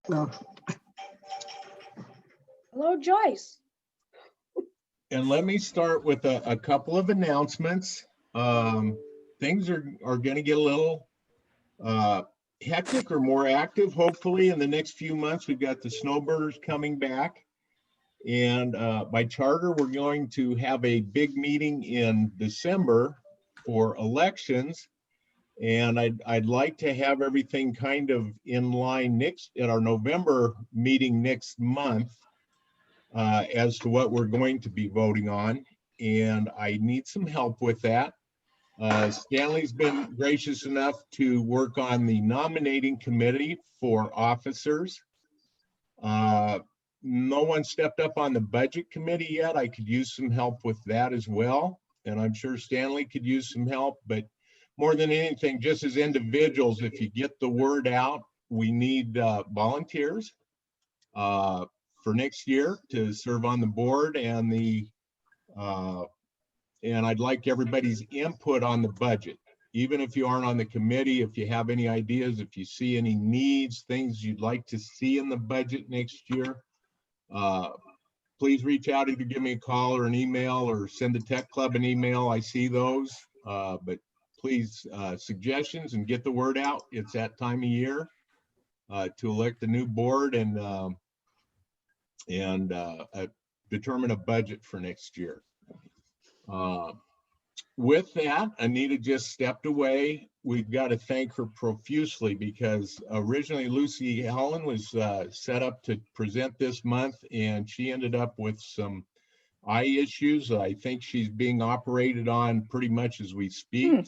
No. Hello, Joyce. And let me start with a couple of announcements. Things are going to get a little hectic or more active, hopefully, in the next few months. We've got the snowbirders coming back. And by charter, we're going to have a big meeting in December for elections. And I'd like to have everything kind of in line at our November meeting next month as to what we're going to be voting on. And I need some help with that. Stanley's been gracious enough to work on the nominating committee for officers. No one stepped up on the budget committee yet. I could use some help with that as well. And I'm sure Stanley could use some help, but more than anything, just as individuals, if you get the word out, we need volunteers for next year to serve on the board, and and I'd like everybody's input on the budget. Even if you aren't on the committee, if you have any ideas, if you see any needs, things you'd like to see in the budget next year, please reach out, either give me a call or an email, or send the Tech Club an email. I see those, but please, suggestions, and get the word out. It's that time of year to elect the new board and determine a budget for next year. With that, Anita just stepped away. We've got to thank her profusely, because originally Lucy Helen was set up to present this month, and she ended up with some eye issues. I think she's being operated on pretty much as we speak.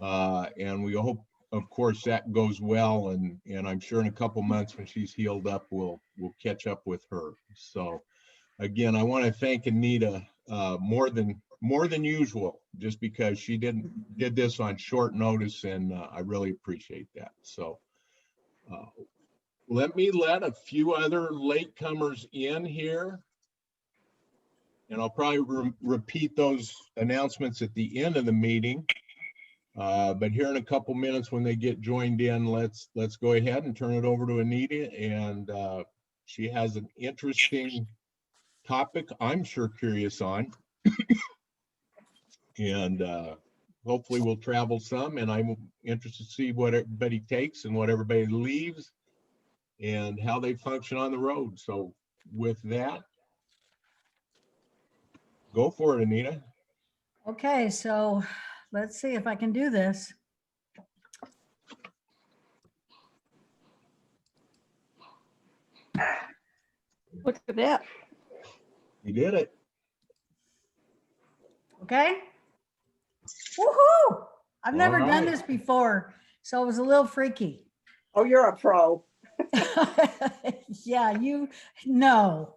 And we hope, of course, that goes well. And I'm sure in a couple months, when she's healed up, we'll catch up with her. So again, I want to thank Anita more than usual, just because she did this on short notice, and I really appreciate that. So let a few other latecomers in here, and I'll probably repeat those announcements at the end of the meeting. But here in a couple minutes, when they get joined in, let's go ahead and turn it over to Anita, and she has an interesting topic I'm sure curious on. And hopefully we'll travel some, and I'm interested to see what everybody takes and what everybody leaves and how they function on the road. So with that, go for it, Anita. Okay, so let's see if I can do this. Look at that. You did it. Okay. Woohoo! I've never All done right. this before, so it was a little freaky. Oh, you're a pro. Yeah, no.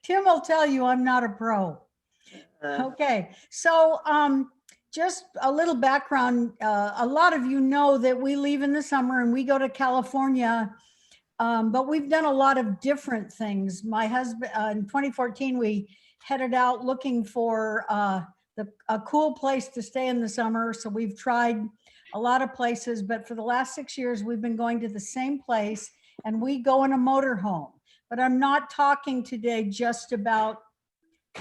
Tim will tell you I'm not a pro. Okay, so just a little background. A lot of you know that we leave in the summer and we go to California, but we've done a lot of different things. My husband, in 2014, we headed out looking for a cool place to stay in the summer. So we've tried a lot of places, but for the last 6 years, we've been going to the same place, and we go in a motorhome. But I'm not talking today just about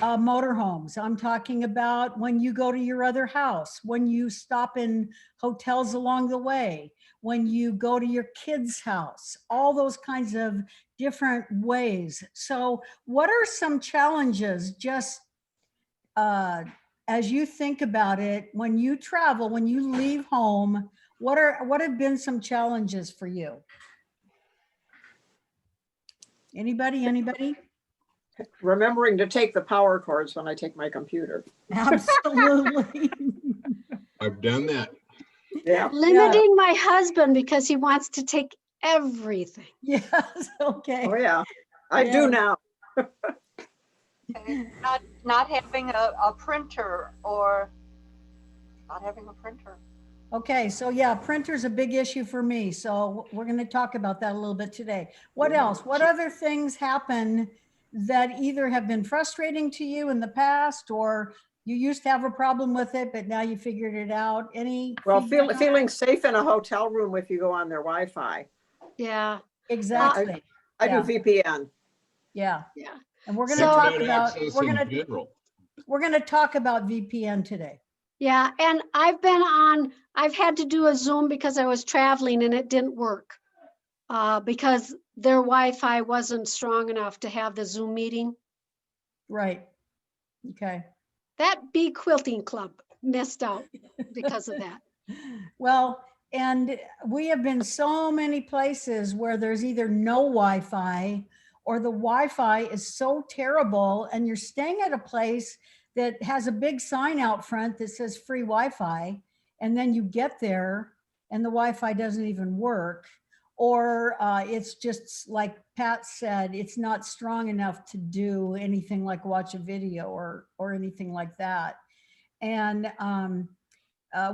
motorhomes. I'm talking about when you go to your other house, when you stop in hotels along the way, when you go to your kid's house, all those kinds of different ways. So what are some challenges, just as you think about it, when you travel, when you leave home, what have been some challenges for you? Anybody? Remembering to take the power cords when I take my computer. Absolutely. I've done that. Yeah. Limiting my husband because he wants to take everything. Yes, okay. Oh, yeah. I do now. Okay. Not having a printer, or not having a printer. Okay, so yeah, printer's a big issue for me. So we're going to talk about that a little bit today. What else? What other things happen that either have been frustrating to you in the past, or you used to have a problem with it, but now you figured it out? Any? Well, feedback on feeling safe in a hotel room if you go on their Wi-Fi. Yeah. exactly. I do Yeah. VPN. Yeah. Yeah. And we're going So- to talk Internet about, access we're in going to, general. we're going to talk about VPN today. Yeah, and I've had to do a Zoom because I was traveling and it didn't work. Because their Wi-Fi wasn't strong enough to have the Zoom meeting. Right. Okay. That bee quilting club missed out because of that. Well, and we have been so many places where there's either no Wi-Fi or the Wi-Fi is so terrible and you're staying at a place that has a big sign out front that says free Wi-Fi, and then you get there and the Wi-Fi doesn't even work, or it's just like Pat said, it's not strong enough to do anything like watch a video or anything like that. And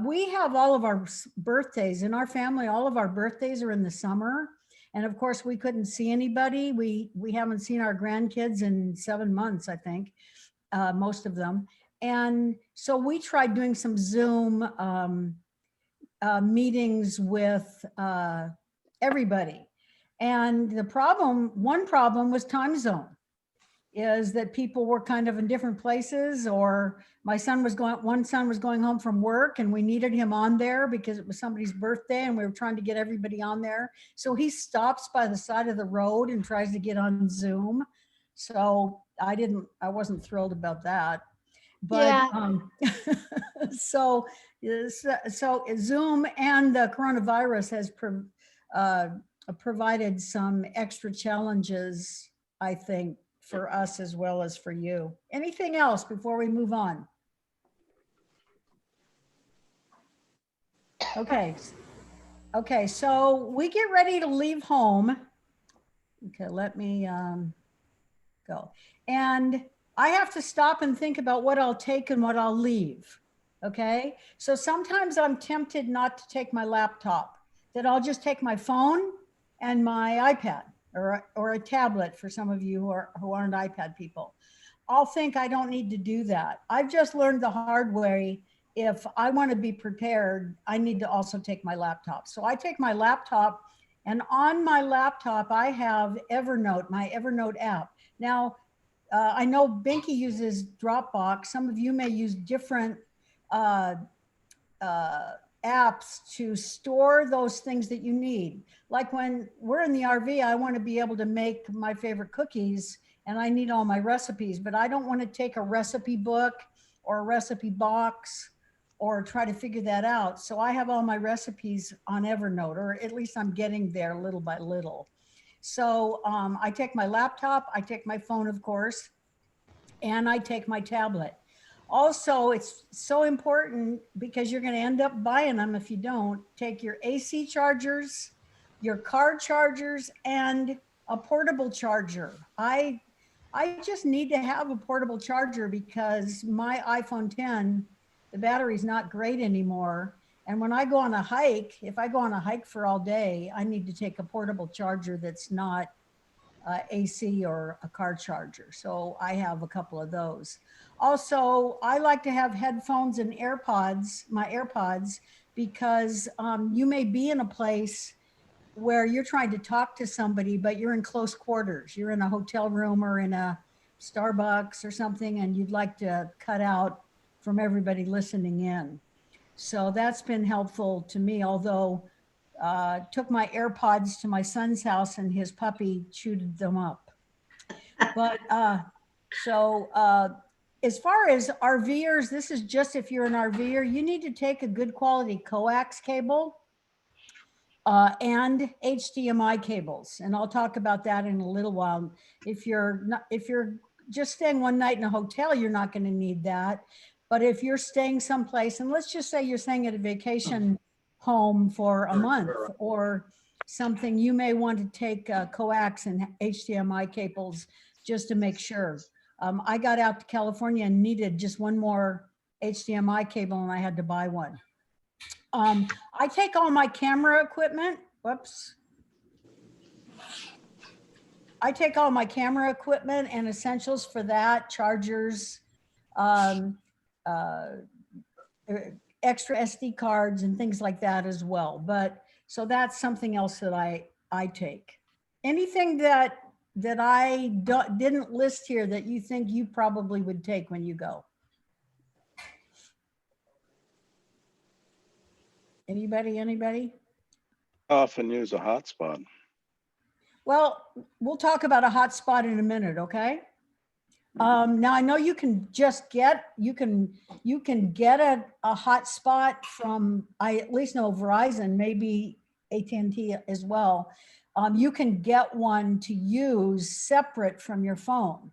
we have all of our birthdays in our family. All of our birthdays are in the summer. And of course, we couldn't see anybody. We haven't seen our grandkids in 7 months, I think, most of them. And so we tried doing some Zoom meetings with everybody. And one problem was time zone, is that people were kind of in different places, or one son was going home from work and we needed him on there because it was somebody's birthday and we were trying to get everybody on there. So he stops by the side of the road and tries to get on Zoom. So I wasn't thrilled about that. But Yeah. so Zoom and the coronavirus has provided some extra challenges, I think, for us as well as for you. Anything else before we move on? Okay. Okay, so we get ready to leave home. Okay, let me go. And I have to stop and think about what I'll take and what I'll leave. Okay, so sometimes I'm tempted not to take my laptop, that I'll just take my phone and my iPad or a tablet for some of you who aren't iPad people. I'll think I don't need to do that. I've just learned the hard way. If I want to be prepared, I need to also take my laptop. So I take my laptop, and on my laptop, I have Evernote, my Evernote app. Now, I know Binky uses Dropbox. Some of you may use different apps to store those things that you need. Like when we're in the RV, I want to be able to make my favorite cookies and I need all my recipes, but I don't want to take a recipe book or a recipe box or try to figure that out. So I have all my recipes on Evernote, or at least I'm getting there little by little. So I take my laptop, I take my phone, of course, and I take my tablet. Also, it's so important because you're going to end up buying them if you don't. Take your AC chargers, your car chargers, and a portable charger. I just need to have a portable charger because my iPhone 10, the battery's not great anymore. And when I go on a hike, if I go on a hike for all day, I need to take a portable charger that's not AC or a car charger. So I have a couple of those. Also, I like to have headphones and AirPods, my AirPods, because you may be in a place where you're trying to talk to somebody, but you're in close quarters. You're in a hotel room or in a Starbucks or something, and you'd like to cut out from everybody listening in. So that's been helpful to me, although took my AirPods to my son's house and his puppy chewed them up. But as far as RVers, this is just if you're an RVer, you need to take a good quality coax cable and HDMI cables. And I'll talk about that in a little while. If you're just staying one night in a hotel, you're not going to need that. But if you're staying someplace, and let's just say you're staying at a vacation home for a month or something, you may want to take coax and HDMI cables just to make sure. I got out to California and needed just one more HDMI cable and I had to buy one. I take all my camera equipment. Whoops. I take all my camera equipment and essentials for that, chargers, extra SD cards and things like that as well. But so that's something else that I take. Anything that I didn't list here that you think you probably would take when you go? Anybody? Often use a hotspot. Well, we'll talk about a hotspot in a minute, okay? Now I know you can just get, you can get a hotspot from, I at least know Verizon, maybe AT&T as well. You can get one to use separate from your phone.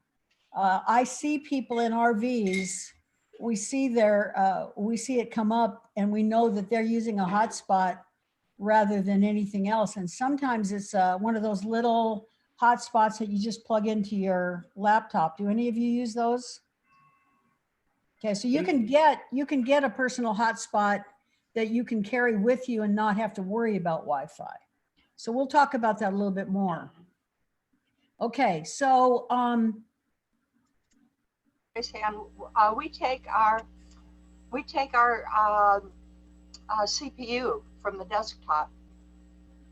I see people in RVs, we see it come up and we know that they're using a hotspot rather than anything else. And sometimes it's one of those little hotspots that you just plug into your laptop. Do any of you use those? Okay, so you can get a personal hotspot that you can carry with you and not have to worry about Wi-Fi. So we'll talk about that a little bit more. Okay, so we take our CPU from the desktop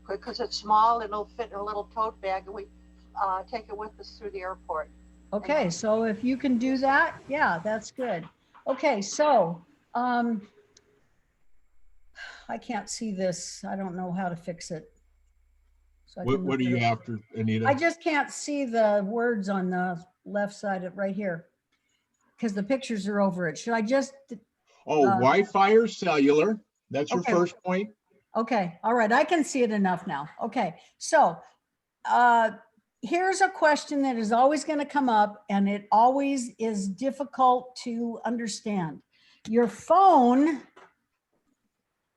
because it's small and it'll fit in a little tote bag, and we take it with us through the airport. okay, so if you can do that, yeah, that's good. Okay, so I can't see this. I don't know how to fix it. So What are you after, Anita? I just can't see the words on the left side of right here because the pictures are over it. Should I just? Oh, Wi-Fi or cellular? That's your Okay. first point. Okay, all right, I can see it enough now. Okay, so here's a question that is always going to come up, and it always is difficult to understand. Your phone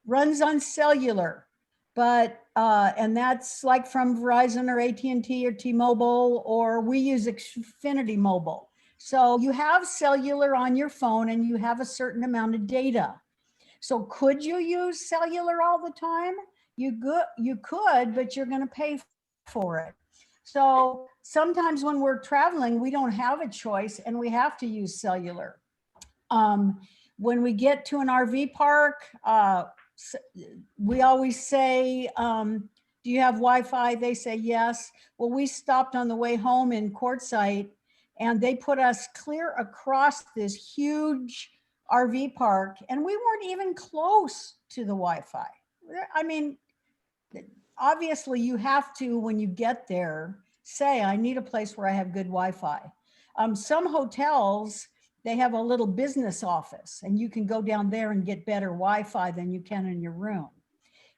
runs on cellular, but and that's like from Verizon or AT&T or T-Mobile, or we use Xfinity Mobile. So you have cellular on your phone and you have a certain amount of data. So could you use cellular all the time? You could, but you're going to pay for it. So sometimes when we're traveling, we don't have a choice and we have to use cellular. When we get to an RV park, we always say, do you have Wi-Fi? They say yes. Well, we stopped on the way home in Quartzsite and they put us clear across this huge RV park and we weren't even close to the Wi-Fi. I mean, obviously you have to, when you get there, say, I need a place where I have good Wi-Fi. Some hotels, they have a little business office and you can go down there and get better Wi-Fi than you can in your room.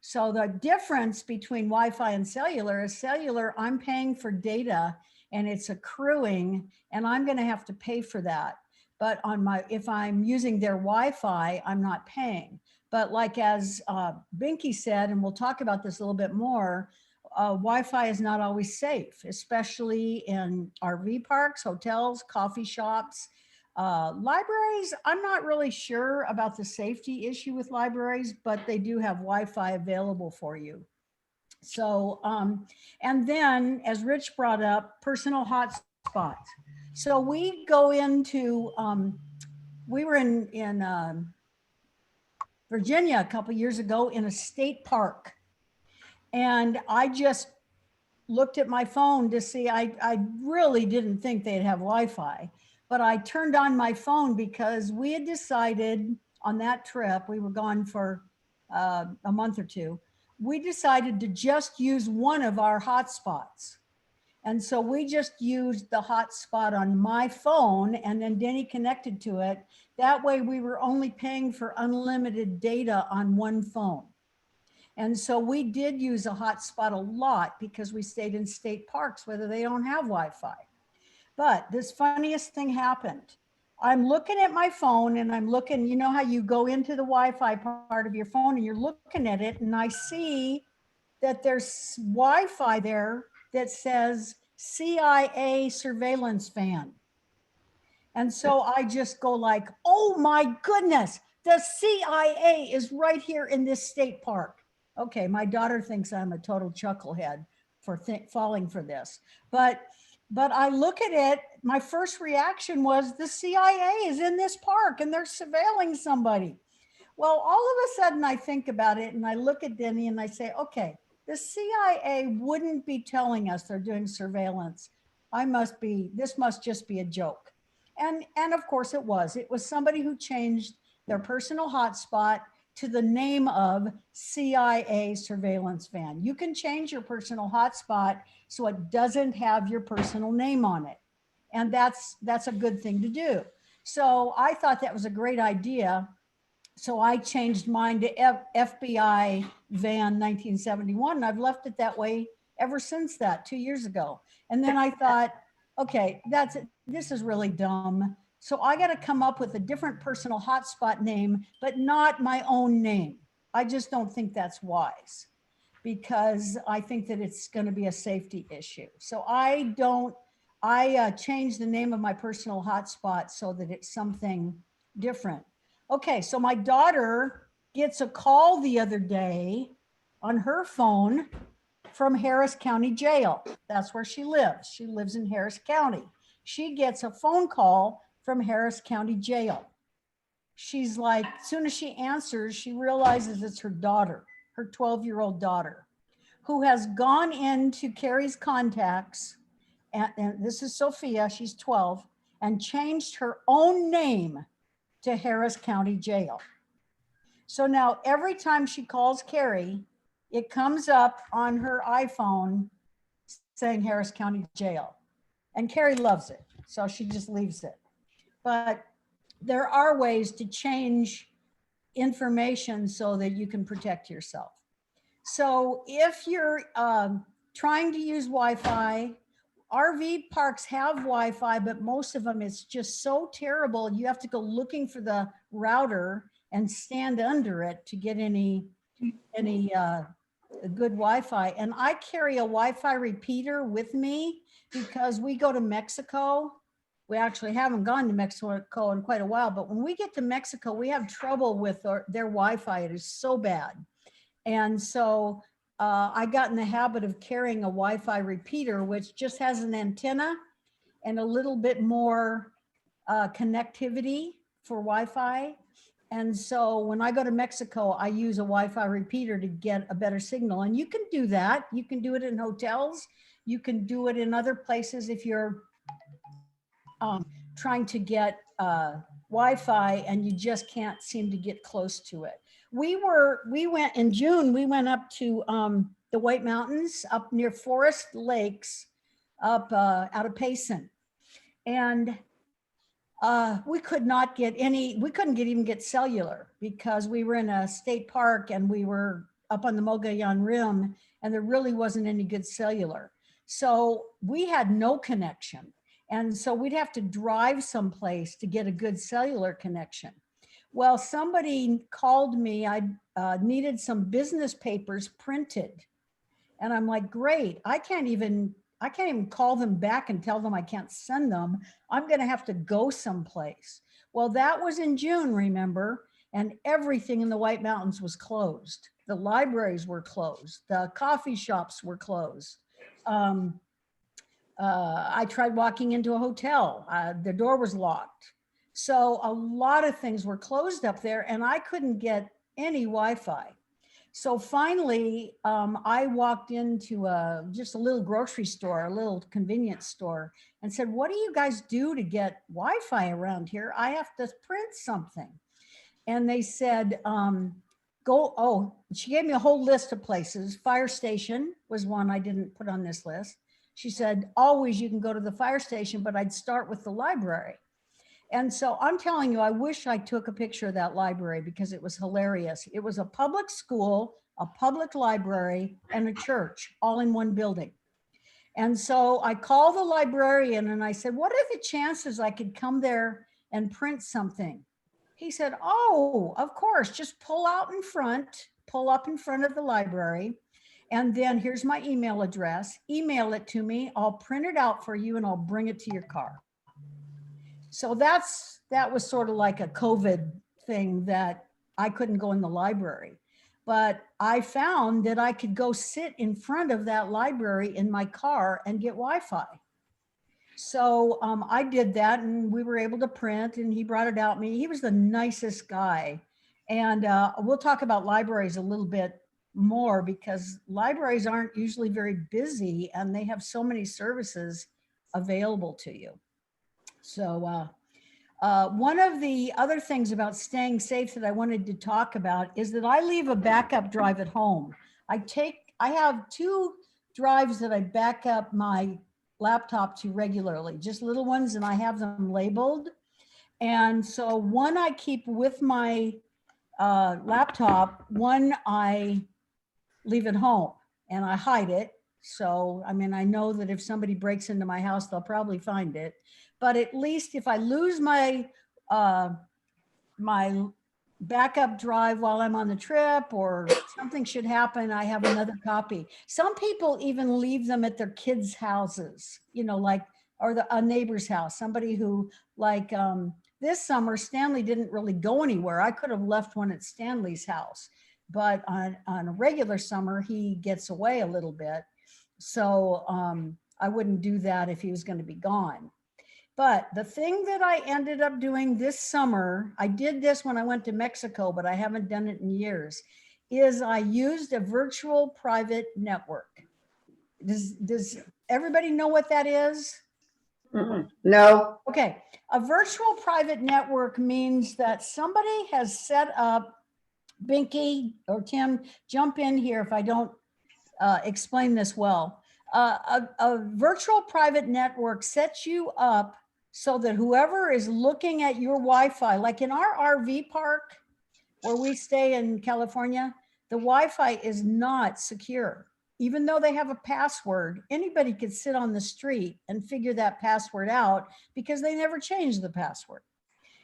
So the difference between Wi-Fi and cellular is cellular, I'm paying for data and it's accruing and I'm going to have to pay for that. But if I'm using their Wi-Fi, I'm not paying. But like as Binky said, and we'll talk about this a little bit more, Wi-Fi is not always safe, especially in RV parks, hotels, coffee shops, libraries. I'm not really sure about the safety issue with libraries, but they do have Wi-Fi available for you. So, and then as Rich brought up, personal hotspots. So we go into, we were in Virginia a couple years ago in a state park. And I just looked at my phone to see, I really didn't think they'd have Wi-Fi, but I turned on my phone because we had decided on that trip, we were gone for a month or two, we decided to just use one of our hotspots. And so we just used the hotspot on my phone and then Denny connected to it. That way we were only paying for unlimited data on one phone. And so we did use a hotspot a lot because we stayed in state parks, whether they don't have Wi-Fi. But this funniest thing happened. I'm looking at my phone and I'm looking, you know how you go into the Wi-Fi part of your phone and you're looking at it and I see that there's Wi-Fi there that says CIA surveillance van. And so I just go like, oh my goodness, the CIA is right here in this state park. Okay, my daughter thinks I'm a total chucklehead for falling for this. But I look at it, my first reaction was the CIA is in this park and they're surveilling somebody. Well, all of a sudden I think about it and I look at Denny and I say, okay, The CIA wouldn't be telling us they're doing surveillance. This must just be a joke. And of course it was. It was somebody who changed their personal hotspot to the name of CIA surveillance van. You can change your personal hotspot so it doesn't have your personal name on it. And that's a good thing to do. So I thought that was a great idea. So I changed mine to FBI van 1971. And I've left it that way ever since that 2 years ago. And then I thought, okay, this is really dumb. So I got to come up with a different personal hotspot name, but not my own name. I just don't think that's wise because I think that it's going to be a safety issue. So I changed the name of my personal hotspot so that it's something different. Okay, so my daughter gets a call the other day on her phone from Harris County Jail. That's where she lives. She lives in Harris County. She gets a phone call from Harris County Jail. She's like, as soon as she answers, she realizes it's her daughter, her 12-year-old daughter, who has gone into Carrie's contacts, and this is Sophia, she's 12, and changed her own name to Harris County Jail. So now every time she calls Carrie, it comes up on her iPhone saying Harris County Jail. And Carrie loves it, so she just leaves it. But there are ways to change information so that you can protect yourself. So if you're trying to use Wi-Fi, RV parks have Wi-Fi, but most of them, it's just so terrible. You have to go looking for the router and stand under it to get any good Wi-Fi. And I carry a Wi-Fi repeater with me because we go to Mexico. We actually haven't gone to Mexico in quite a while, but when we get to Mexico, we have trouble with their Wi-Fi. It is so bad. And so I got in the habit of carrying a Wi-Fi repeater, which just has an antenna and a little bit more connectivity for Wi-Fi. And so when I go to Mexico, I use a Wi-Fi repeater to get a better signal. And you can do that. You can do it in hotels. You can do it in other places if you're trying to get Wi-Fi and you just can't seem to get close to it. We went in June, we went up to the White Mountains up near Forest Lakes up out of Payson. And we couldn't even get cellular because we were in a state park and we were up on the Mogollon Rim and there really wasn't any good cellular. So we had no connection. And so we'd have to drive someplace to get a good cellular connection. Well, somebody called me, I needed some business papers printed. And I'm like, great, I can't even call them back and tell them I can't send them. I'm gonna have to go someplace. Well, that was in June, remember? And everything in the White Mountains was closed. The libraries were closed. The coffee shops were closed. I tried walking into a hotel. The door was locked. So a lot of things were closed up there and I couldn't get any Wi-Fi. So finally, I walked into just a little grocery store, a little convenience store and said, what do you guys do to get Wi-Fi around here? I have to print something. And they said, she gave me a whole list of places. Fire station was one I didn't put on this list. She said, always you can go to the fire station, but I'd start with the library. And so I'm telling you, I wish I took a picture of that library because it was hilarious. It was a public school, a public library, and a church all in one building. And so I called the librarian and I said, what are the chances I could come there and print something? He said, oh, of course, just pull up in front of the library. And then here's my email address, email it to me. I'll print it out for you and I'll bring it to your car. So that was sort of like a COVID thing that I couldn't go in the library, but I found that I could go sit in front of that library in my car and get Wi-Fi. So I did that and we were able to print and he brought it out me. He was the nicest guy. And we'll talk about libraries a little bit more because libraries aren't usually very busy and they have so many services available to you. So one of the other things about staying safe that I wanted to talk about is that I leave a backup drive at home. I have 2 drives that I back up my laptop to regularly, just little ones, and I have them labeled. And so one I keep with my laptop, one I leave at home and I hide it. So, I mean, I know that if somebody breaks into my house, they'll probably find it. But at least if I lose my my backup drive while I'm on the trip or something should happen, I have another copy. Some people even leave them at their kids' houses, you know, like, or a neighbor's house, somebody who like, this summer, Stanley didn't really go anywhere. I could have left one at Stanley's house, but on a regular summer, he gets away a little bit. So I wouldn't do that if he was going to be gone. But the thing that I ended up doing this summer, I did this when I went to Mexico, but I haven't done it in years, is I used a virtual private network. Does everybody know what that is? No. Okay, a virtual private network means that somebody has set up, Binky or Tim, jump in here if I don't explain this well. A virtual private network sets you up so that whoever is looking at your Wi-Fi, like in our RV park where we stay in California, the Wi-Fi is not secure. Even though they have a password, anybody could sit on the street and figure that password out because they never change the password.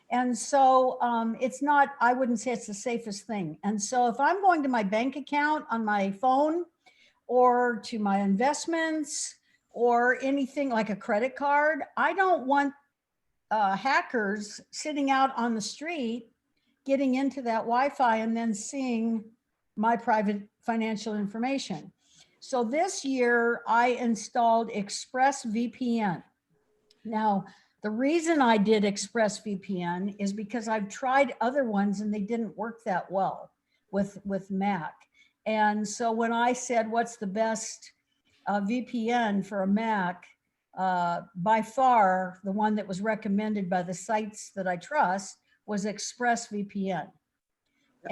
And so it's not, I wouldn't say it's the safest thing. And so if I'm going to my bank account on my phone or to my investments or anything like a credit card, I don't want hackers sitting out on the street getting into that Wi-Fi and then seeing my private financial information. So this year I installed ExpressVPN. Now, the reason I did ExpressVPN is because I've tried other ones and they didn't work that well with Mac. And so when I said, what's the best VPN for a Mac, by far, the one that was recommended by the sites that I trust was ExpressVPN.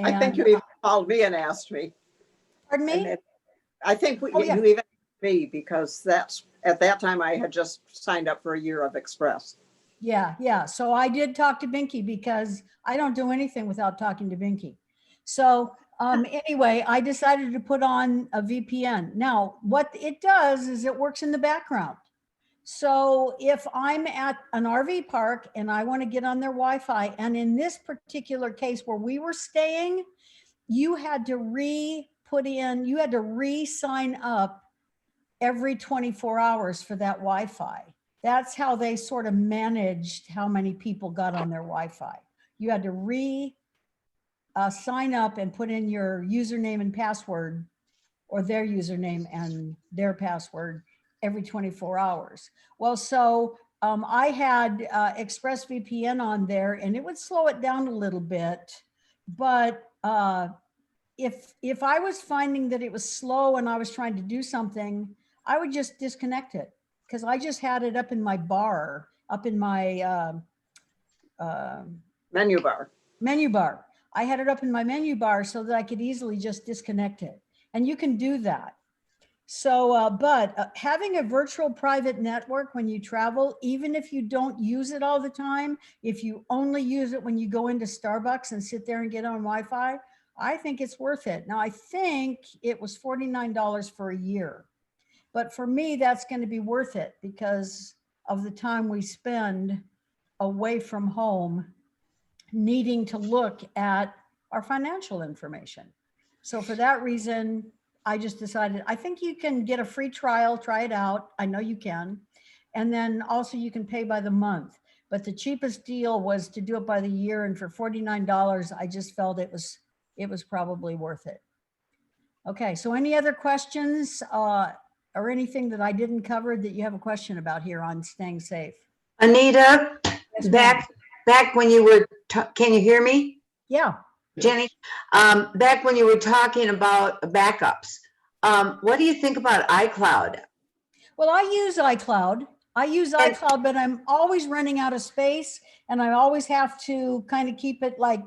I think you even called me and asked me. Pardon me? And I think Oh, yeah. you even asked me because that's, at that time I had just signed up for a year of Express. Yeah. So I did talk to Binky because I don't do anything without talking to Binky. So anyway, I decided to put on a VPN. Now, what it does is it works in the background. So if I'm at an RV park and I want to get on their Wi-Fi, and in this particular case where we were staying, you had to re-sign up every 24 hours for that Wi-Fi. That's how they sort of managed how many people got on their Wi-Fi. You had to sign up and put in your username and password, or their username and their password, every 24 hours. Well, so I had ExpressVPN on there and it would slow it down a little bit. But if I was finding that it was slow and I was trying to do something, I would just disconnect it because I just had it up in my bar, up in my Menu bar. menu bar. I had it up in my menu bar so that I could easily just disconnect it. And you can do that. So, but having a virtual private network when you travel, even if you don't use it all the time, if you only use it when you go into Starbucks and sit there and get on Wi-Fi, I think it's worth it. Now, I think it was $49 for a year, but for me, that's going to be worth it because of the time we spend away from home needing to look at our financial information. So for that reason, I just decided, I think you can get a free trial, try it out. I know you can. And then also you can pay by the month. But the cheapest deal was to do it by the year. And for $49, I just felt it was probably worth it. Okay, so any other questions or anything that I didn't cover that you have a question about here on staying safe? Anita, Yes, ma'am. back when you were, can you hear me? Yeah. Jenny, back when you were talking about backups, what do you think about iCloud? Well, I use iCloud. And- But I'm always running out of space and I always have to kind of keep it like,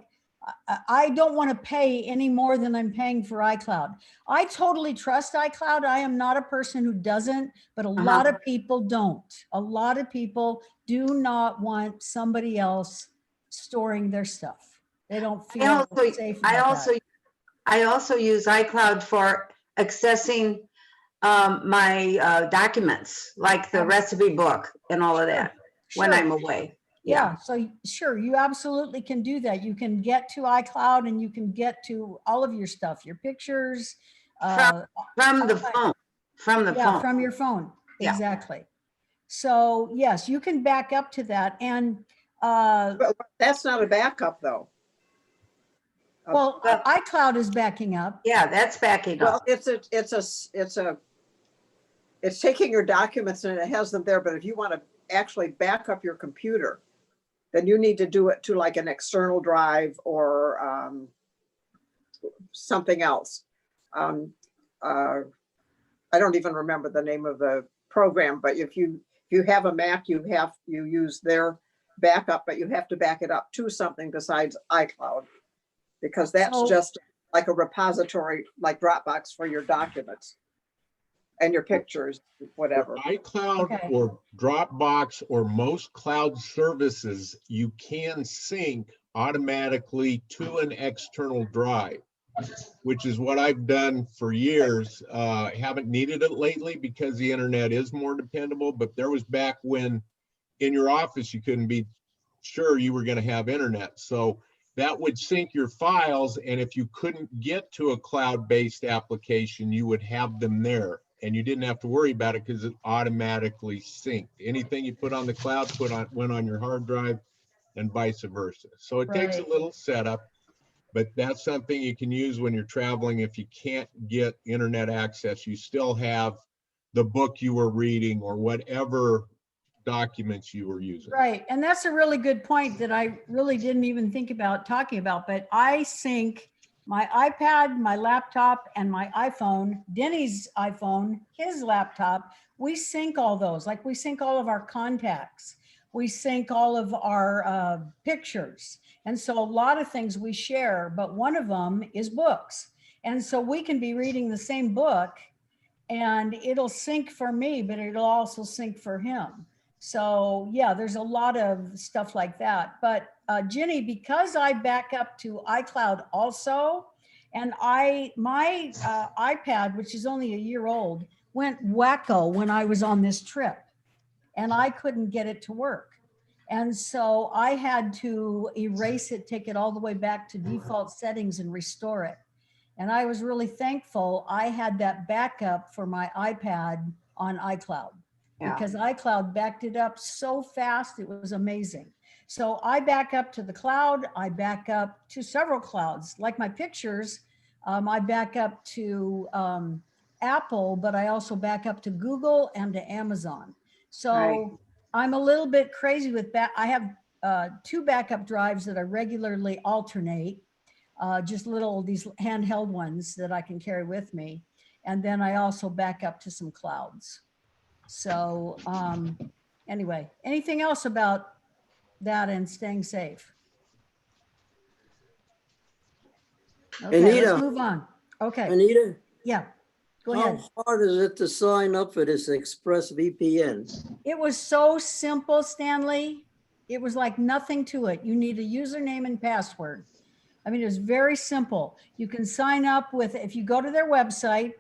I don't want to pay any more than I'm paying for iCloud. I totally trust iCloud. I am not a person who doesn't, but a lot of people don't. A lot of people do not want somebody else storing their stuff. They don't feel safe about that. I also use iCloud for accessing my documents, like the recipe book and all of that when I'm away. Yeah, so sure, you absolutely can do that. You can get to iCloud and you can get to all of your stuff, your pictures. From the phone, from the Yeah, phone. from your phone, Yeah. exactly. So yes, you can back up to that. And But that's not a backup though. well, iCloud is backing up. Yeah, that's backing Well, up. it's taking your documents and it has them there, but if you want to actually back up your computer, then you need to do it to like an external drive or something else. I don't even remember the name of the program, but if you have a Mac, you use their backup, but you have to back it up to something besides iCloud, because that's So- just like a repository, like Dropbox for your documents and your pictures, whatever. iCloud Okay. or Dropbox or most cloud services, you can sync automatically to an external drive, which is what I've done for years. Haven't needed it lately because the internet is more dependable, but there was back when in your office, you couldn't be sure you were going to have internet. So that would sync your files. And if you couldn't get to a cloud-based application, you would have them there. And you didn't have to worry about it because it automatically synced. Anything you put on the cloud went on your hard drive and vice versa. So it takes a Right. little setup, but that's something you can use when you're traveling. If you can't get internet access, you still have the book you were reading or whatever documents you were using. Right. And that's a really good point that I really didn't even think about talking about, but I sync my iPad, my laptop, and my iPhone, Denny's iPhone, his laptop. We sync all those, like we sync all of our contacts. We sync all of our pictures. And so a lot of things we share, but one of them is books. And so we can be reading the same book and it'll sync for me, but it'll also sync for him. So yeah, there's a lot of stuff like that. But Ginny, because I back up to iCloud also, and my iPad, which is only a year old, went wacko when I was on this trip and I couldn't get it to work. And so I had to erase it, take it all the way back to default settings and restore it. And I was really thankful I had that backup for my iPad on iCloud. Yeah. Because iCloud backed it up so fast, it was amazing. So I back up to the cloud, I back up to several clouds, like my pictures, I back up to Apple, but I also back up to Google and to Amazon. So Right. I'm a little bit crazy with that. I have 2 backup drives that I regularly alternate, just these handheld ones that I can carry with me. And then I also back up to some clouds. So anyway, anything else about that and staying safe? Okay, Anita. let's move on. Okay, Anita, yeah, go ahead. how hard is it to sign up for this ExpressVPN? It was so simple, Stanley. It was like nothing to it. You need a username and password. I mean, it was very simple. You can sign up with, if you go to their website,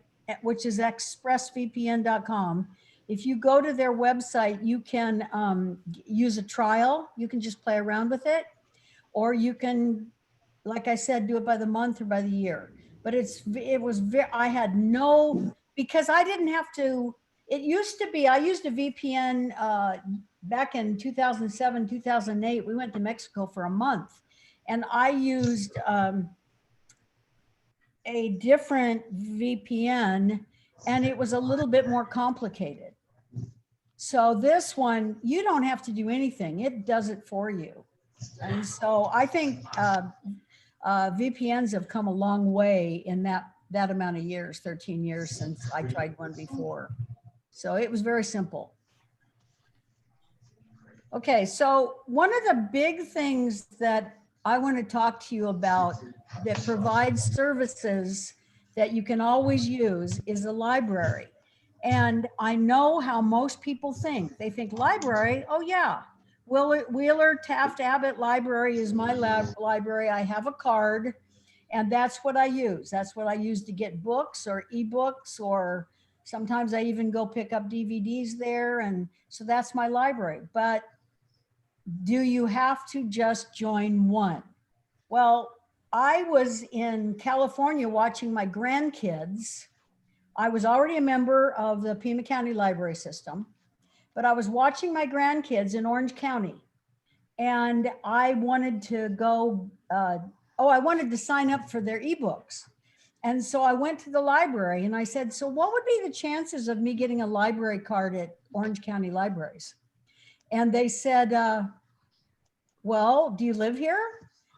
which is expressvpn.com. If you go to their website, you can use a trial. You can just play around with it. Or you can, like I said, do it by the month or by the year. But I had no, because I didn't have to, it used to be, I used a VPN back in 2007, 2008. We went to Mexico for a month. And I used a different VPN and it was a little bit more complicated. So this one, you don't have to do anything. It does it for you. And so I think VPNs have come a long way in that amount of years, 13 years since I tried one before. So it was very simple. Okay, so one of the big things that I want to talk to you about that provides services that you can always use is a library. And I know how most people think. They think library, oh yeah, Wheeler Taft Abbott Library is my library. I have a card and that's what I use. That's what I use to get books or ebooks, or sometimes I even go pick up DVDs there. And so that's my library. But do you have to just join one? Well, I was in California watching my grandkids. I was already a member of the Pima County Library System, but I was watching my grandkids in Orange County. And I wanted to go, I wanted to sign up for their ebooks. And so I went to the library and I said, so what would be the chances of me getting a library card at Orange County Libraries? And they said, well, do you live here?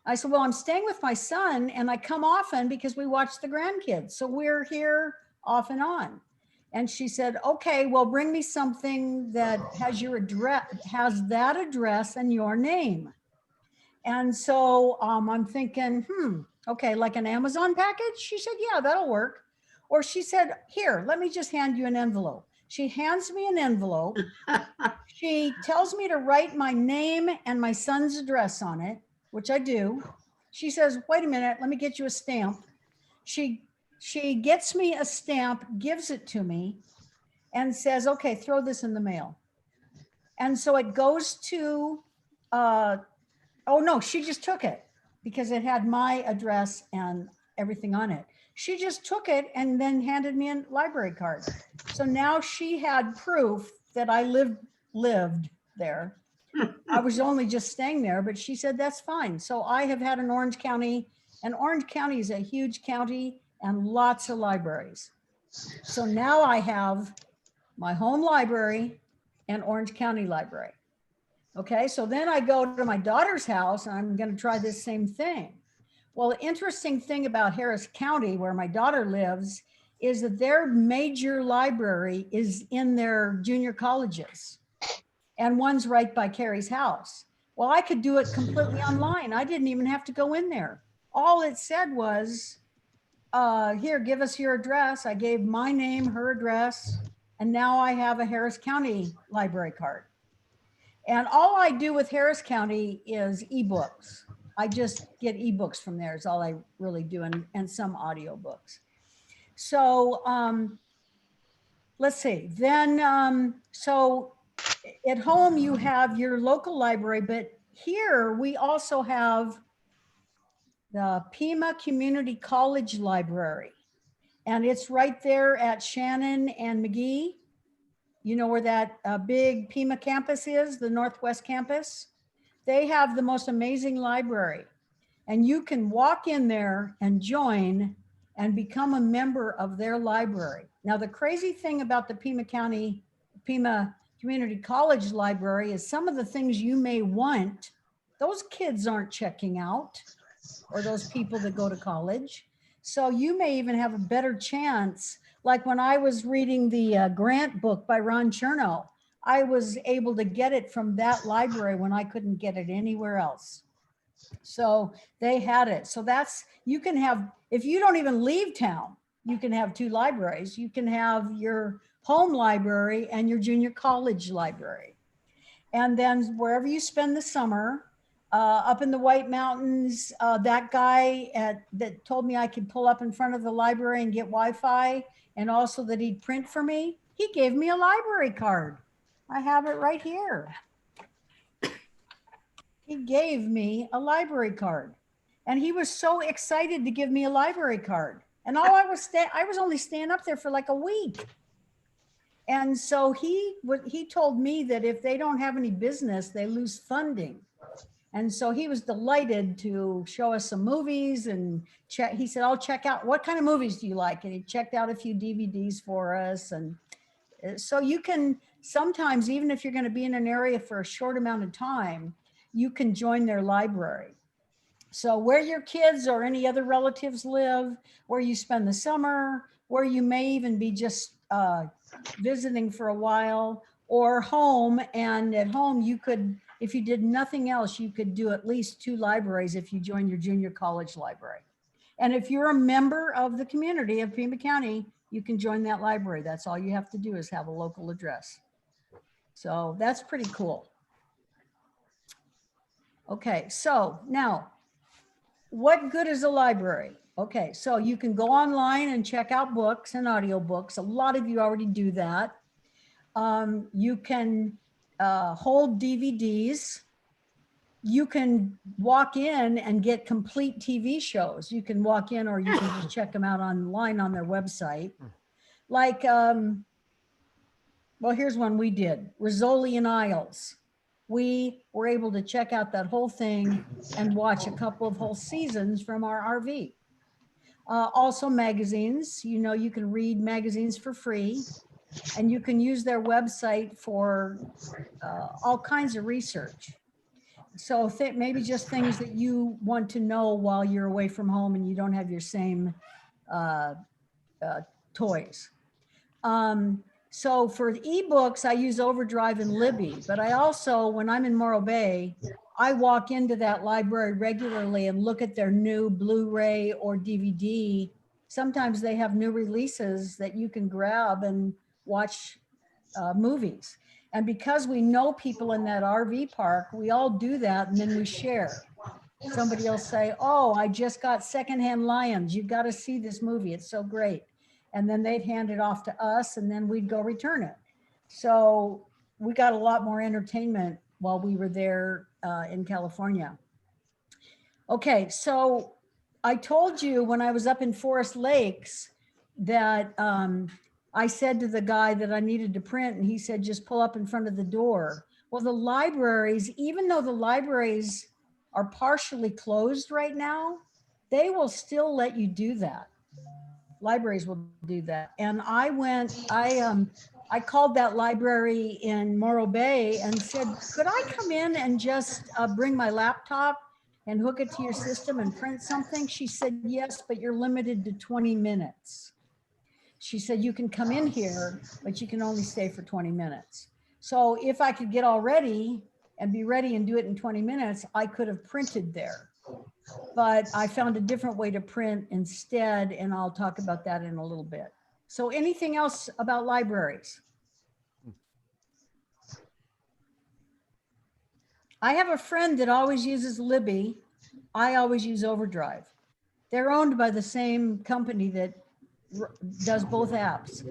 I said, well, I'm staying with my son and I come often because we watch the grandkids. So we're here off and on. And she said, okay, well, bring me something that has your address, has that address and your name. And so I'm thinking, okay, like an Amazon package? She said, yeah, that'll work. Or she said, here, let me just hand you an envelope. She hands me an envelope. She tells me to write my name and my son's address on it, which I do. She says, wait a minute, let me get you a stamp. She gets me a stamp, gives it to me, and says, okay, throw this in the mail. And so it goes to, oh no, she just took it because it had my address and everything on it. She just took it and then handed me a library card. So now she had proof that I lived there. I was only just staying there, but she said, that's fine. So I have had an Orange County, and Orange County is a huge county and lots of libraries. So now I have my home library and Orange County Library. Okay, so then I go to my daughter's house and I'm going to try this same thing. Well, the interesting thing about Harris County, where my daughter lives, is that their major library is in their junior colleges, and one's right by Carrie's house. Well, I could do it completely online. I didn't even have to go in there. All it said was, here, give us your address. I gave my name, her address, and now I have a Harris County library card. And all I do with Harris County is ebooks. I just get ebooks from there is all I really do, and some audiobooks. So let's see, then, so at home you have your local library, but here we also have the Pima Community College Library. And it's right there at Shannon and McGee. You know where that big Pima campus is, the Northwest campus? They have the most amazing library. And you can walk in there and join and become a member of their library. Now, the crazy thing about the Pima Community College Library is some of the things you may want, those kids aren't checking out, or those people that go to college. So you may even have a better chance. Like when I was reading the Grant book by Ron Chernow, I was able to get it from that library when I couldn't get it anywhere else. So they had it. So that's, you can have, if you don't even leave town, you can have two libraries. You can have your home library and your junior college library. And then wherever you spend the summer, up in the White Mountains, that guy that told me I could pull up in front of the library and get Wi-Fi, and also that he'd print for me, he gave me a library card. I have it right here. He gave me a library card, and he was so excited to give me a library card. And all I was only staying up there for like a week. And so he told me that if they don't have any business, they lose funding. And so he was delighted to show us some movies and check. He said, I'll check out, what kind of movies do you like? And he checked out a few DVDs for us. And so you can sometimes, even if you're going to be in an area for a short amount of time, you can join their library. So where your kids or any other relatives live, where you spend the summer, where you may even be just visiting for a while, or home. And at home, you could, if you did nothing else, you could do at least 2 libraries if you join your junior college library. And if you're a member of the community of Pima County, you can join that library. That's all you have to do is have a local address. So that's pretty cool. Okay, so now, what good is a library? Okay, so you can go online and check out books and audiobooks. A lot of you already do that. You can hold DVDs. You can walk in and get complete TV shows. You can walk in, or you can just check them out online on their website. Like, well, here's one we did, Rizzoli and Isles. We were able to check out that whole thing and watch a couple of whole seasons from our RV. Also magazines, you know, you can read magazines for free, and you can use their website for all kinds of research. So maybe just things that you want to know while you're away from home and you don't have your same toys. So for ebooks, I use Overdrive and Libby, but I also, when I'm in Morro Bay, I walk into that library regularly and look at their new Blu-ray or DVD. Sometimes they have new releases that you can grab and watch movies. And because we know people in that RV park, we all do that, and then we share. Somebody will say, oh, I just got Secondhand Lions. You've got to see this movie. It's so great. And then they'd hand it off to us, and then we'd go return it. So we got a lot more entertainment while we were there in California. Okay, so I told you when I was up in Forest Lakes that I said to the guy that I needed to print, and he said, just pull up in front of the door. Well, the libraries, even though the libraries are partially closed right now, they will still let you do that. Libraries will do that. And I called that library in Morro Bay and said, could I come in and just bring my laptop and hook it to your system and print something? She said, yes, but you're limited to 20 minutes. She said, you can come in here, but you can only stay for 20 minutes. So if I could get all ready and be ready and do it in 20 minutes, I could have printed there. But I found a different way to print instead, and I'll talk about that in a little bit. So anything else about libraries? I have a friend that always uses Libby. I always use Overdrive. They're owned by the same company that does both apps,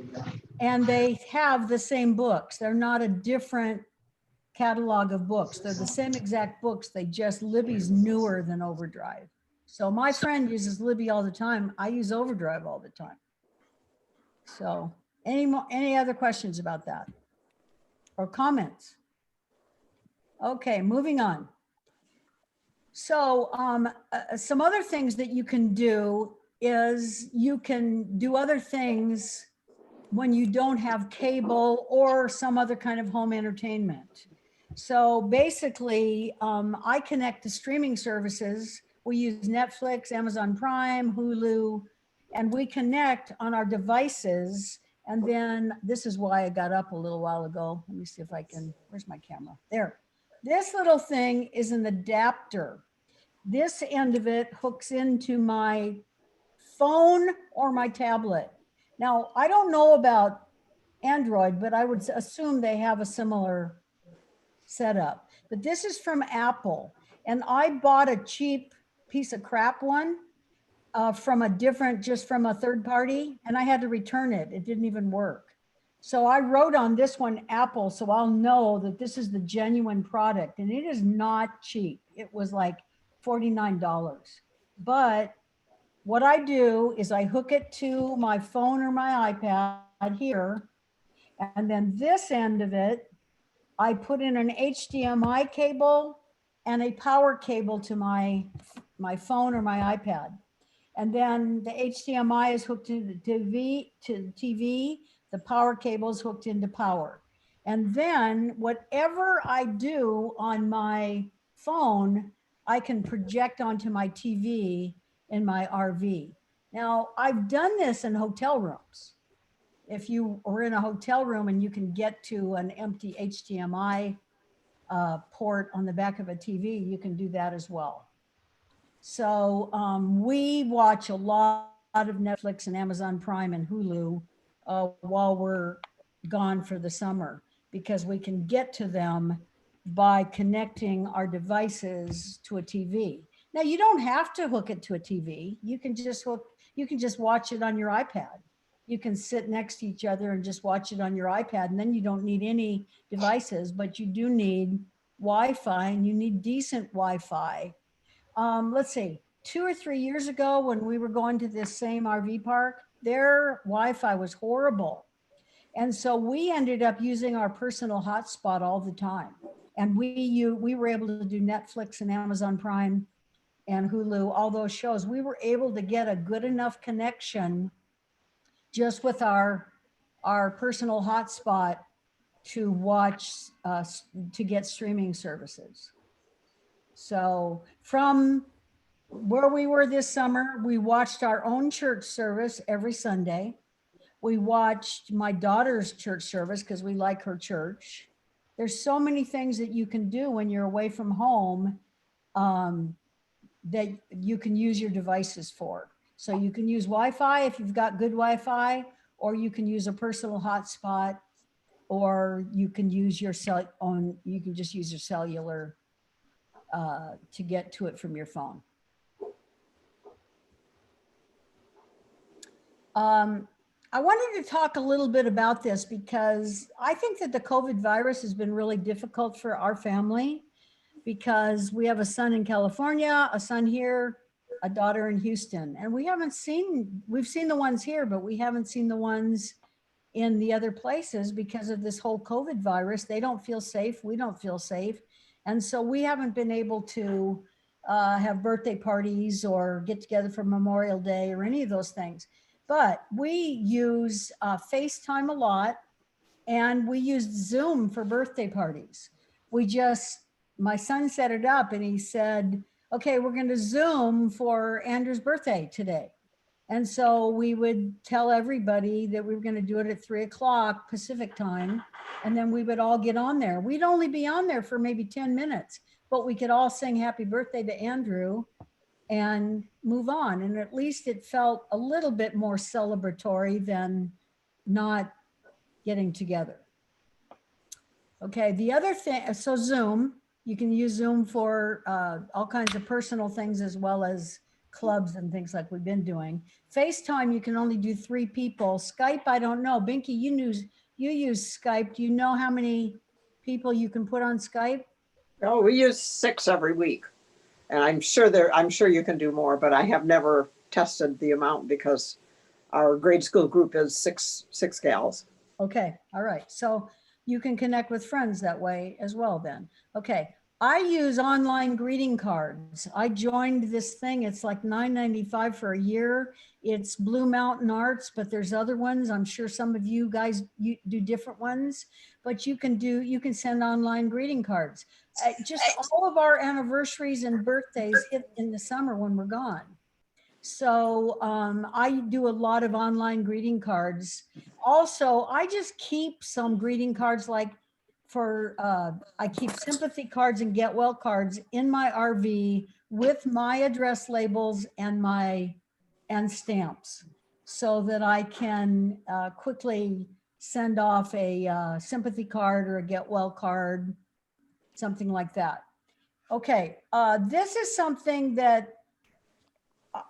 and they have the same books. They're not a different catalog of books. They're the same exact books. They just, Libby's newer than Overdrive. So my friend uses Libby all the time. I use Overdrive all the time. So any other questions about that or comments? Okay, moving on. So some other things that you can do is you can do other things when you don't have cable or some other kind of home entertainment. So basically, I connect to streaming services. We use Netflix, Amazon Prime, Hulu, and we connect on our devices. And then this is why I got up a little while ago. Let me see if I can, where's my camera? There. This little thing is an adapter. This end of it hooks into my phone or my tablet. Now, I don't know about Android, but I would assume they have a similar setup. But this is from Apple. And I bought a cheap piece of crap one from a different, just from a third party, and I had to return it. It didn't even work. So I wrote on this one, Apple, so I'll know that this is the genuine product, and it is not cheap. It was like $49. But what I do is I hook it to my phone or my iPad here, and then this end of it, I put in an HDMI cable and a power cable to my phone or my iPad. And then the HDMI is hooked to the TV, the power cable is hooked into power. And then whatever I do on my phone, I can project onto my TV in my RV. Now, I've done this in hotel rooms. If you are in a hotel room and you can get to an empty HDMI port on the back of a TV, you can do that as well. So we watch a lot of Netflix and Amazon Prime and Hulu while we're gone for the summer, because we can get to them by connecting our devices to a TV. Now, you don't have to hook it to a TV. You can just watch it on your iPad. You can sit next to each other and just watch it on your iPad, and then you don't need any devices, but you do need Wi-Fi, and you need decent Wi-Fi. Let's see, 2 or 3 years ago when we were going to this same RV park, their Wi-Fi was horrible. And so we ended up using our personal hotspot all the time. And we were able to do Netflix and Amazon Prime and Hulu, all those shows. We were able to get a good enough connection just with our personal hotspot to watch, to get streaming services. So from where we were this summer, we watched our own church service every Sunday. We watched my daughter's church service because we like her church. There's so many things that you can do when you're away from home that you can use your devices for. So you can use Wi-Fi if you've got good Wi-Fi, or you can use a personal hotspot, or you can use your you can just use your cellular to get to it from your phone. I wanted to talk a little bit about this because I think that the COVID virus has been really difficult for our family, because we have a son in California, a son here, a daughter in Houston, and we've seen the ones here, but we haven't seen the ones in the other places because of this whole COVID virus. They don't feel safe. We don't feel safe. And so we haven't been able to have birthday parties or get together for Memorial Day or any of those things. But we use FaceTime a lot, and we used Zoom for birthday parties. My son set it up and he said, okay, we're going to Zoom for Andrew's birthday today. And so we would tell everybody that we were going to do it at 3:00 Pacific time. And then we would all get on there. We'd only be on there for maybe 10 minutes, but we could all sing happy birthday to Andrew and move on. And at least it felt a little bit more celebratory than not getting together. Okay, the other thing, so Zoom, you can use Zoom for all kinds of personal things as well as clubs and things like we've been doing. FaceTime, you can only do 3 people. Skype, I don't know. Binky, you use Skype. Do you know how many people you can put on Skype? Oh, we use 6 every week. And I'm sure you can do more, but I have never tested the amount because our grade school group is six gals. Okay, all right. So you can connect with friends that way as well then. Okay, I use online greeting cards. I joined this thing. It's like $9.95 for a year. It's Blue Mountain Arts, but there's other ones. I'm sure some of you guys do different ones, but you can send online greeting cards. Just all of our anniversaries and birthdays hit in the summer when we're gone. So I do a lot of online greeting cards. Also, I just keep some greeting cards I keep sympathy cards and get well cards in my RV with my address labels and stamps, so that I can quickly send off a sympathy card or a get well card, something like that. Okay, this is something that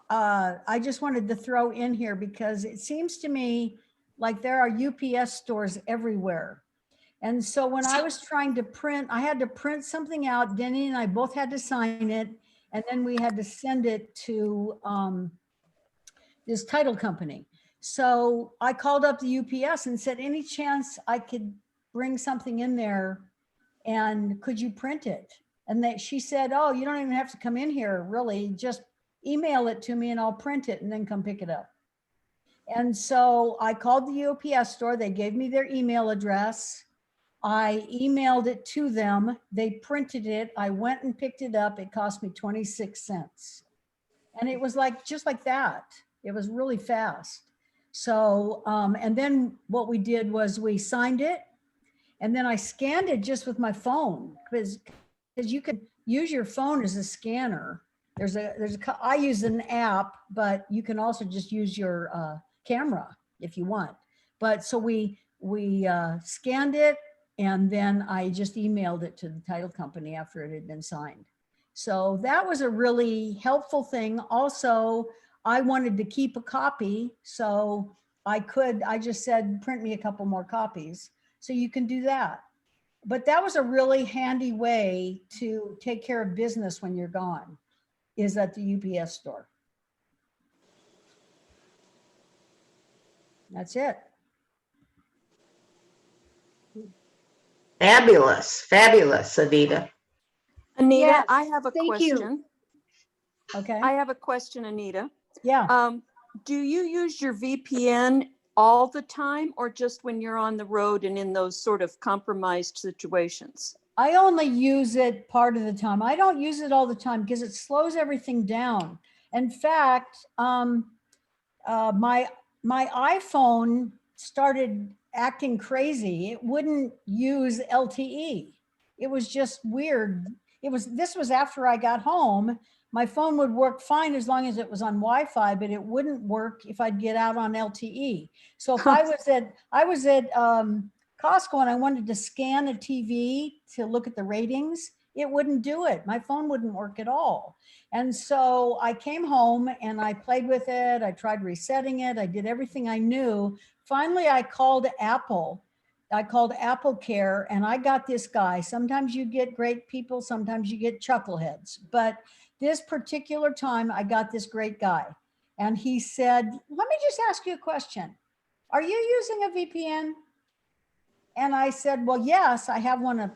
I just wanted to throw in here because it seems to me like there are UPS stores everywhere. And so when I was trying to print, I had to print something out. Denny and I both had to sign it. And then we had to send it to this title company. So I called up the UPS and said, any chance I could bring something in there and could you print it? And she said, oh, you don't even have to come in here, really. Just email it to me and I'll print it and then come pick it up. And so I called the UPS store. They gave me their email address. I emailed it to them. They printed it. I went and picked it up. It cost me 26 cents. And it was like, just like that. It was really fast. So, and then what we did was we signed it, and then I scanned it just with my phone, because you can use your phone as a scanner. I use an app, but you can also just use your camera if you want. But so we scanned it, and then I just emailed it to the title company after it had been signed. So that was a really helpful thing. Also, I wanted to keep a copy, so I just said, print me a couple more copies. So you can do that. But that was a really handy way to take care of business when you're gone, is at the UPS store. That's it. Fabulous, fabulous, Anita. Anita, Yes, I have a thank you. question. Okay. I have a question, Anita. Yeah. Do you use your VPN all the time or just when you're on the road and in those sort of compromised situations? I only use it part of the time. I don't use it all the time because it slows everything down. In fact, my iPhone started acting crazy. It wouldn't use LTE. It was just weird. This was after I got home. My phone would work fine as long as it was on Wi-Fi, but it wouldn't work if I'd get out on LTE. So if I was at Costco and I wanted to scan a TV to look at the ratings, it wouldn't do it. My phone wouldn't work at all. And so I came home and I played with it. I tried resetting it. I did everything I knew. Finally, I called Apple. I called Apple Care, and I got this guy. Sometimes you get great people, sometimes you get chuckleheads. But this particular time, I got this great guy. And he said, let me just ask you a question. Are you using a VPN? And I said, well, yes, I have one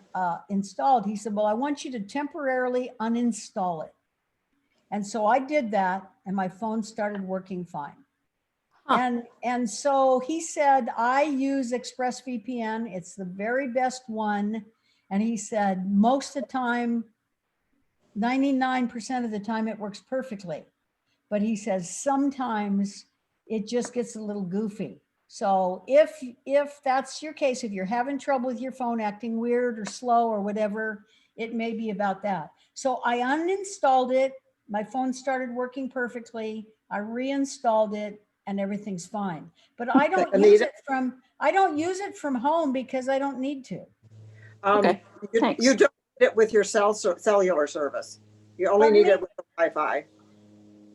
installed. He said, well, I want you to temporarily uninstall it. And so I did that, and my phone started working fine. Huh. And so he said, I use ExpressVPN. It's the very best one. And he said, most of the time, 99% of the time, it works perfectly. But he says, sometimes it just gets a little goofy. So if that's your case, if you're having trouble with your phone acting weird or slow or whatever, it may be about that. So I uninstalled it. My phone started working perfectly. I reinstalled it, and everything's fine. But I don't use it from home because I don't need to. Okay, You thanks. don't need it with your cellular service. You only Pardon need me? it with the Wi-Fi.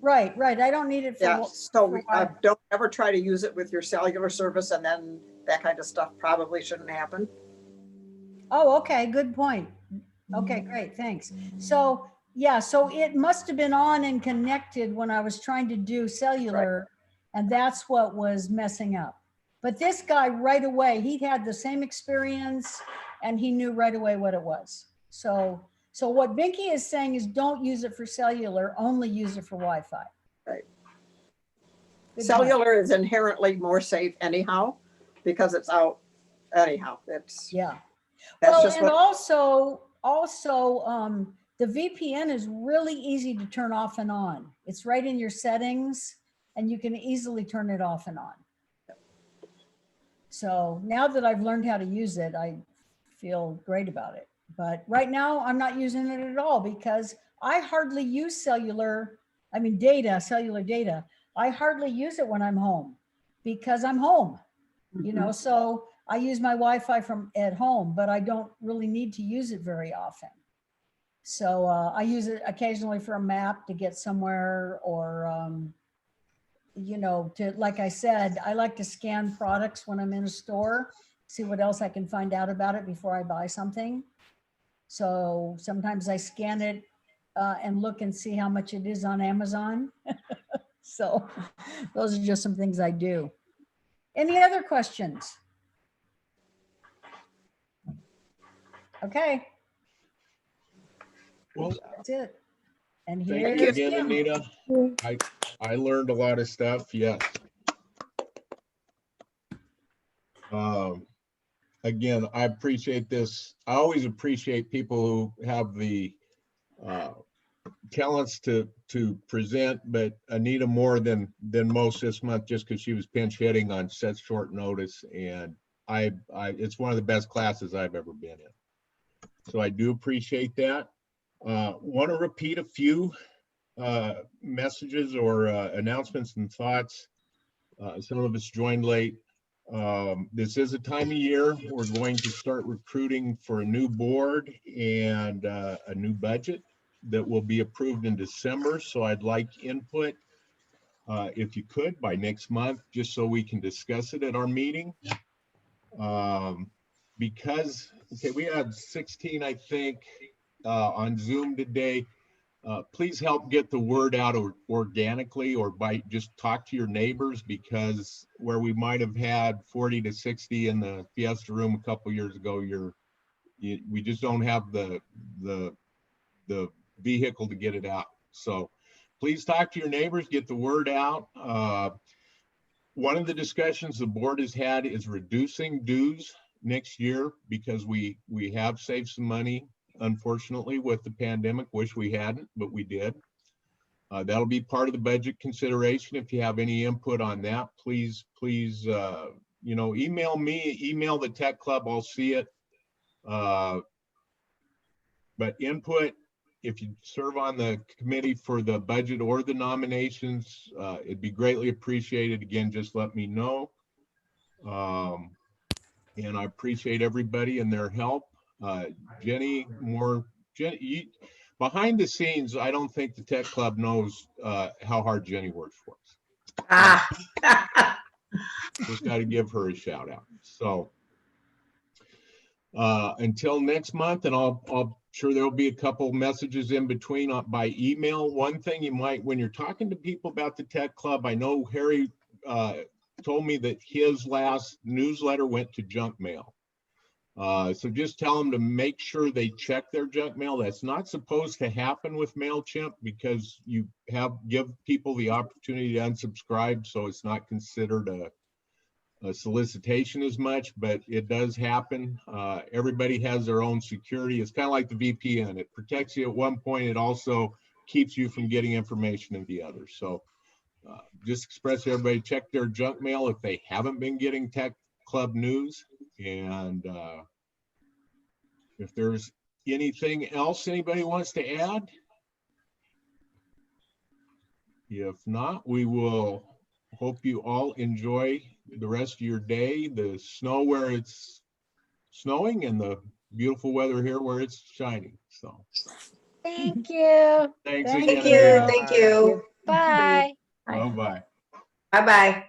Right. I don't need it for. Yeah, so for Wi-Fi. don't ever try to use it with your cellular service, and then that kind of stuff probably shouldn't happen. Oh, okay, good point. Okay, great, thanks. So, yeah, so it must have been on and connected when I was trying to do cellular, and that's what was messing up. But this guy right away, he had the same experience, and he knew right away what it was. So what Vinky is saying is don't use it for cellular, only use it for Wi-Fi. Right. Good point. Cellular is inherently more safe anyhow, because it's out anyhow. Yeah. That's Well, just and what. also, the VPN is really easy to turn off and on. It's right in your settings, and you can easily turn it off and on. So now that I've learned how to use it, I feel great about it. But right now, I'm not using it at all because I hardly use cellular data. I hardly use it when I'm home because I'm home. You know, so I use my Wi-Fi from at home, but I don't really need to use it very often. So I use it occasionally for a map to get somewhere, or like I said, I like to scan products when I'm in a store, see what else I can find out about it before I buy something. So sometimes I scan it and look and see how much it is on Amazon. So those are just some things I do. Any other questions? Okay. Well, That's it. And thank you here's again, Kim. Anita. I learned a lot of stuff, yes. again, I appreciate this. I always appreciate people who have the talents to present, but Anita more than most this month, just because she was pinch hitting on such short notice. And I it's one of the best classes I've ever been in. So I do appreciate that. Want to repeat a few messages or announcements and thoughts. Some of us joined late. This is a time of year we're going to start recruiting for a new board and a new budget that will be approved in December. So I'd like input, if you could, by next month, just so we can discuss it at our meeting. Because, okay, we had 16, I think, on Zoom today. Please help get the word out organically or by just talk to your neighbors, because where we might have had 40 to 60 in the Fiesta room a couple years ago, we just don't have the vehicle to get it out. So please talk to your neighbors, get the word out. One of the discussions the board has had is reducing dues next year, because we have saved some money, unfortunately, with the pandemic. Wish we hadn't, but we did. That'll be part of the budget consideration. If you have any input on that, please, email me, email the tech club, I'll see it. But input, if you serve on the committee for the budget or the nominations, it'd be greatly appreciated. Again, just let me know. And I appreciate everybody and their help. Jenny, behind the scenes, I don't think the tech club knows how hard Jenny works for us. Just got to give her a shout out. So until next month, and I'll sure there'll be a couple messages in between by email. One thing you might, when you're talking to people about the tech club, I know Harry told me that his last newsletter went to junk mail. So just tell them to make sure they check their junk mail. That's not supposed to happen with MailChimp, because you give people the opportunity to unsubscribe, so it's not considered a solicitation as much, but it does happen. Everybody has their own security. It's kind of like the VPN. It protects you at one point. It also keeps you from getting information in the other. So just express to everybody, check their junk mail if they haven't been getting tech club news. And if there's anything else anybody wants to add, if not, we will hope you all enjoy the rest of your day, the snow where it's snowing and the beautiful weather here where it's shining. So Thank you. thanks Thank again. Thank you, Anita. thank you. Bye. Bye-bye. Bye-bye.